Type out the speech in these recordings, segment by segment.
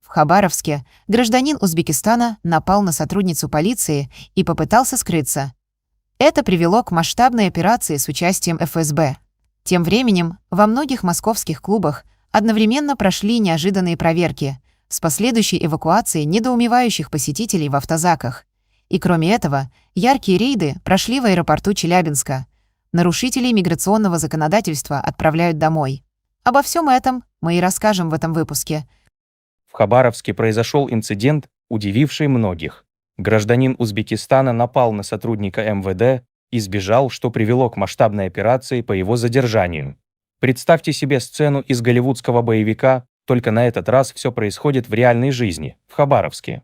В Хабаровске гражданин Узбекистана напал на сотрудницу полиции и попытался скрыться. Это привело к масштабной операции с участием ФСБ. Тем временем во многих московских клубах одновременно прошли неожиданные проверки с последующей эвакуацией недоумевающих посетителей в автозаках. И кроме этого, яркие рейды прошли в аэропорту Челябинска. Нарушителей миграционного законодательства отправляют домой. Обо всем этом мы и расскажем в этом выпуске. В Хабаровске произошел инцидент, удививший многих. Гражданин Узбекистана напал на сотрудника МВД и сбежал, что привело к масштабной операции по его задержанию. Представьте себе сцену из голливудского боевика, только на этот раз все происходит в реальной жизни, в Хабаровске.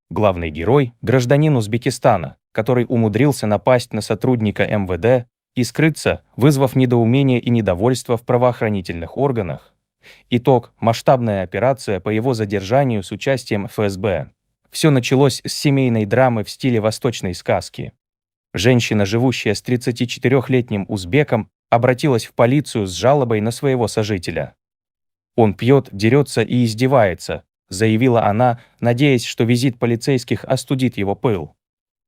Главный герой – гражданин Узбекистана, который умудрился напасть на сотрудника МВД и скрыться, вызвав недоумение и недовольство в правоохранительных органах. Итог – масштабная операция по его задержанию с участием ФСБ. Все началось с семейной драмы в стиле восточной сказки. Женщина, живущая с 34-летним узбеком, обратилась в полицию с жалобой на своего сожителя. «Он пьет, дерется и издевается», — заявила она, надеясь, что визит полицейских остудит его пыл.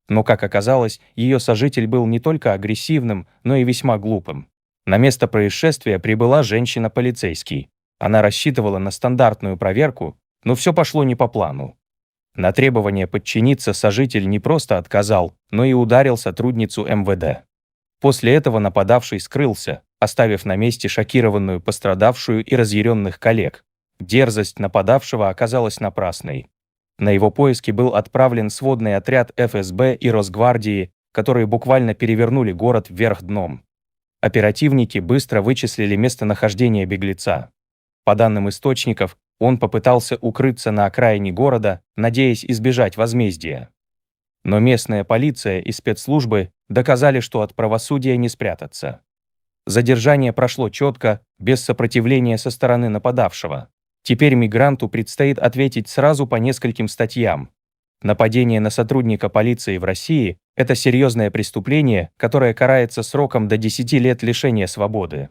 Но, как оказалось, ее сожитель был не только агрессивным, но и весьма глупым. На место происшествия прибыла женщина-полицейский. Она рассчитывала на стандартную проверку, но все пошло не по плану. На требование подчиниться сожитель не просто отказал, но и ударил сотрудницу МВД. После этого нападавший скрылся, оставив на месте шокированную пострадавшую и разъяренных коллег. Дерзость нападавшего оказалась напрасной. На его поиски был отправлен сводный отряд ФСБ и Росгвардии, которые буквально перевернули город вверх дном. Оперативники быстро вычислили местонахождение беглеца. По данным источников, он попытался укрыться на окраине города, надеясь избежать возмездия. Но местная полиция и спецслужбы доказали, что от правосудия не спрятаться. Задержание прошло четко, без сопротивления со стороны нападавшего. Теперь мигранту предстоит ответить сразу по нескольким статьям. Нападение на сотрудника полиции в России – это серьезное преступление, которое карается сроком до 10 лет лишения свободы.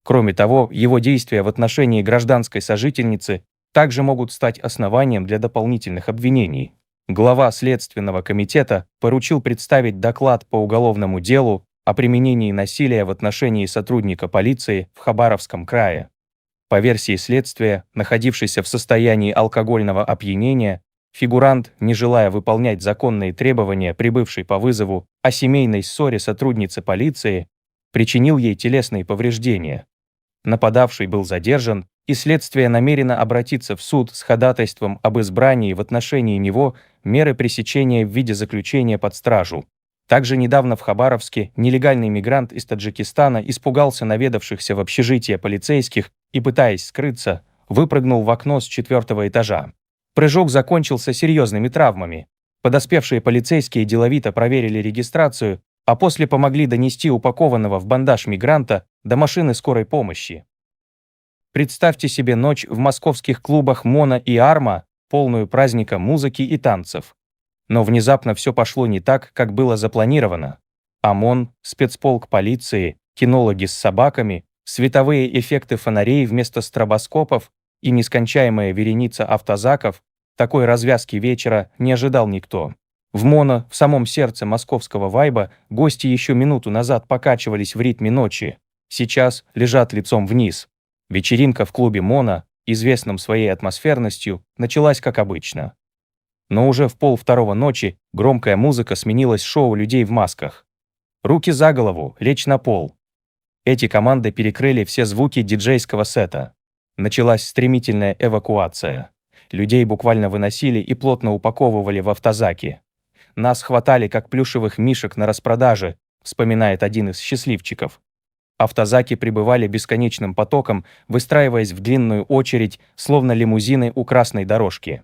Кроме того, его действия в отношении гражданской сожительницы также могут стать основанием для дополнительных обвинений. Глава Следственного комитета поручил представить доклад по уголовному делу о применении насилия в отношении сотрудника полиции в Хабаровском крае. По версии следствия, находившийся в состоянии алкогольного опьянения, фигурант, не желая выполнять законные требования, прибывшей по вызову о семейной ссоре сотрудницы полиции, причинил ей телесные повреждения. Нападавший был задержан, и следствие намерено обратиться в суд с ходатайством об избрании в отношении него меры пресечения в виде заключения под стражу. Также недавно в Хабаровске нелегальный мигрант из Таджикистана испугался наведавшихся в общежитие полицейских и, пытаясь скрыться, выпрыгнул в окно с 4-го этажа. Прыжок закончился серьезными травмами. Подоспевшие полицейские деловито проверили регистрацию, а после помогли донести упакованного в бандаж мигранта до машины скорой помощи. Представьте себе ночь в московских клубах «Моно» и «Арма», полную праздника музыки и танцев. Но внезапно все пошло не так, как было запланировано. ОМОН, спецполк полиции, кинологи с собаками, световые эффекты фонарей вместо стробоскопов и нескончаемая вереница автозаков — такой развязки вечера не ожидал никто. В «Моно», в самом сердце московского вайба, гости еще минуту назад покачивались в ритме ночи. Сейчас лежат лицом вниз. Вечеринка в клубе «Моно», известном своей атмосферностью, началась как обычно. Но уже в 1:30 ночи громкая музыка сменилась шоу людей в масках. Руки за голову, лечь на пол. Эти команды перекрыли все звуки диджейского сета. Началась стремительная эвакуация. Людей буквально выносили и плотно упаковывали в автозаки. «Нас хватали, как плюшевых мишек на распродаже», вспоминает один из счастливчиков. Автозаки прибывали бесконечным потоком, выстраиваясь в длинную очередь, словно лимузины у красной дорожки.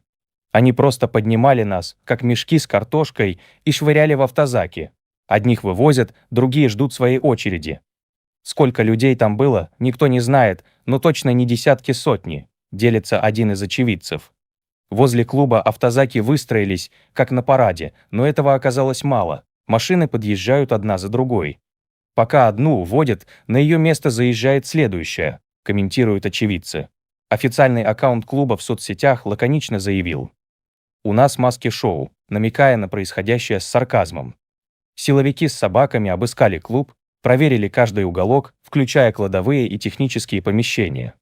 Они просто поднимали нас, как мешки с картошкой, и швыряли в автозаки. Одних вывозят, другие ждут своей очереди. Сколько людей там было, никто не знает, но точно не десятки, сотни, делится один из очевидцев. Возле клуба автозаки выстроились, как на параде, но этого оказалось мало. Машины подъезжают одна за другой. Пока одну уводят, на ее место заезжает следующая, комментируют очевидцы. Официальный аккаунт клуба в соцсетях лаконично заявил: «У нас маски-шоу», намекая на происходящее с сарказмом. Силовики с собаками обыскали клуб, проверили каждый уголок, включая кладовые и технические помещения.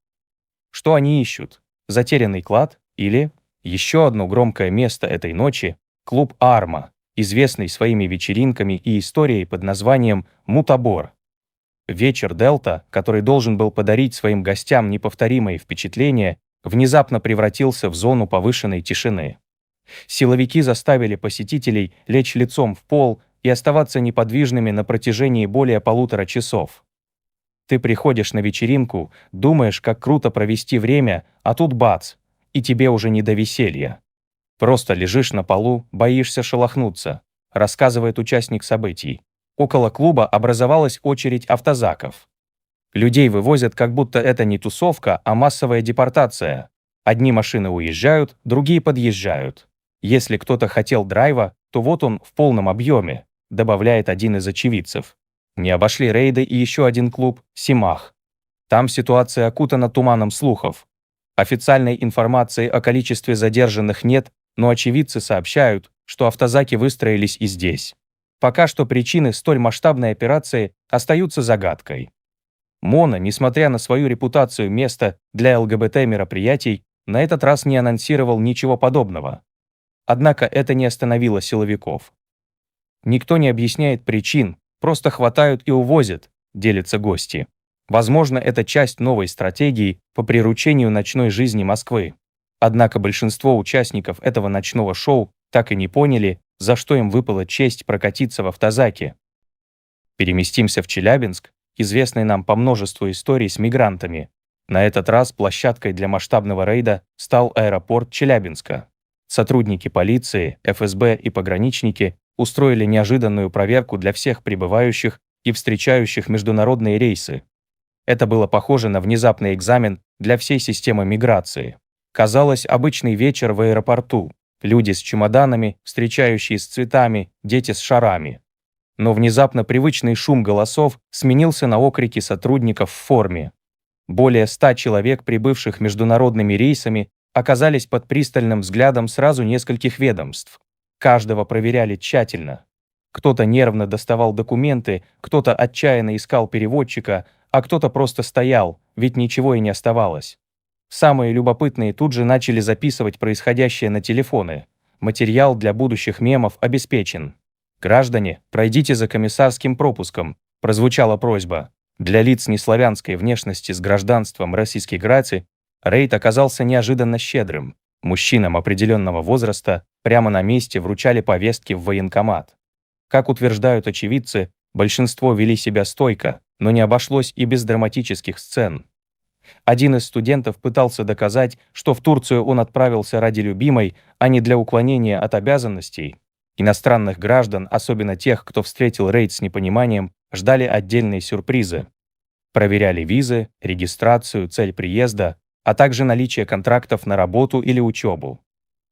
Что они ищут? Затерянный клад или еще одно громкое место этой ночи — клуб «Арма», известный своими вечеринками и историей под названием «Мутабор». Вечер Дельта, который должен был подарить своим гостям неповторимые впечатления, внезапно превратился в зону повышенной тишины. Силовики заставили посетителей лечь лицом в пол и оставаться неподвижными на протяжении более 1,5 часов. Ты приходишь на вечеринку, думаешь, как круто провести время, а тут бац, и тебе уже не до веселья. Просто лежишь на полу, боишься шелохнуться, рассказывает участник событий. Около клуба образовалась очередь автозаков. Людей вывозят, как будто это не тусовка, а массовая депортация. Одни машины уезжают, другие подъезжают. Если кто-то хотел драйва, то вот он в полном объеме, добавляет один из очевидцев. Не обошли рейды и еще один клуб «Симах». Там ситуация окутана туманом слухов. Официальной информации о количестве задержанных нет, но очевидцы сообщают, что автозаки выстроились и здесь. Пока что причины столь масштабной операции остаются загадкой. Моно, несмотря на свою репутацию места для ЛГБТ-мероприятий, на этот раз не анонсировал ничего подобного. Однако это не остановило силовиков. Никто не объясняет причин, просто хватают и увозят, делятся гости. Возможно, это часть новой стратегии по приручению ночной жизни Москвы. Однако большинство участников этого ночного шоу так и не поняли, за что им выпала честь прокатиться в автозаке. Переместимся в Челябинск, известный нам по множеству историй с мигрантами. На этот раз площадкой для масштабного рейда стал аэропорт Челябинска. Сотрудники полиции, ФСБ и пограничники устроили неожиданную проверку для всех прибывающих и встречающих международные рейсы. Это было похоже на внезапный экзамен для всей системы миграции. Казалось, обычный вечер в аэропорту. Люди с чемоданами, встречающие с цветами, дети с шарами. Но внезапно привычный шум голосов сменился на окрики сотрудников в форме. Более 100 человек, прибывших международными рейсами, оказались под пристальным взглядом сразу нескольких ведомств. Каждого проверяли тщательно. Кто-то нервно доставал документы, кто-то отчаянно искал переводчика, а кто-то просто стоял, ведь ничего и не оставалось. Самые любопытные тут же начали записывать происходящее на телефоны. Материал для будущих мемов обеспечен. «Граждане, пройдите за комиссарским пропуском», прозвучала просьба. Для лиц неславянской внешности с гражданством Российской Федерации рейд оказался неожиданно щедрым. Мужчинам определенного возраста прямо на месте вручали повестки в военкомат. Как утверждают очевидцы, большинство вели себя стойко, но не обошлось и без драматических сцен. Один из студентов пытался доказать, что в Турцию он отправился ради любимой, а не для уклонения от обязанностей. Иностранных граждан, особенно тех, кто встретил рейд с непониманием, ждали отдельные сюрпризы. Проверяли визы, регистрацию, цель приезда, а также наличие контрактов на работу или учебу.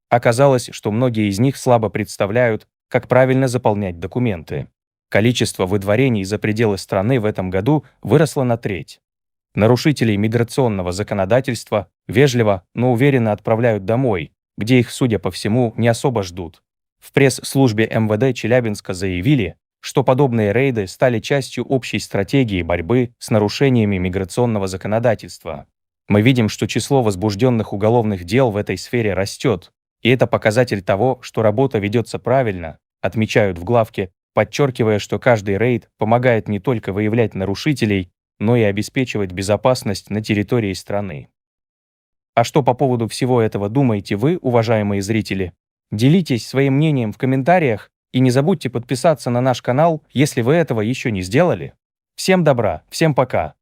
Оказалось, что многие из них слабо представляют, как правильно заполнять документы. Количество выдворений за пределы страны в этом году выросло на треть. Нарушителей миграционного законодательства вежливо, но уверенно отправляют домой, где их, судя по всему, не особо ждут. В пресс-службе МВД Челябинска заявили, что подобные рейды стали частью общей стратегии борьбы с нарушениями миграционного законодательства. Мы видим, что число возбужденных уголовных дел в этой сфере растет, и это показатель того, что работа ведется правильно, отмечают в главке, подчеркивая, что каждый рейд помогает не только выявлять нарушителей, но и обеспечивать безопасность на территории страны. А что по поводу всего этого думаете вы, уважаемые зрители? Делитесь своим мнением в комментариях и не забудьте подписаться на наш канал, если вы этого еще не сделали. Всем добра, всем пока!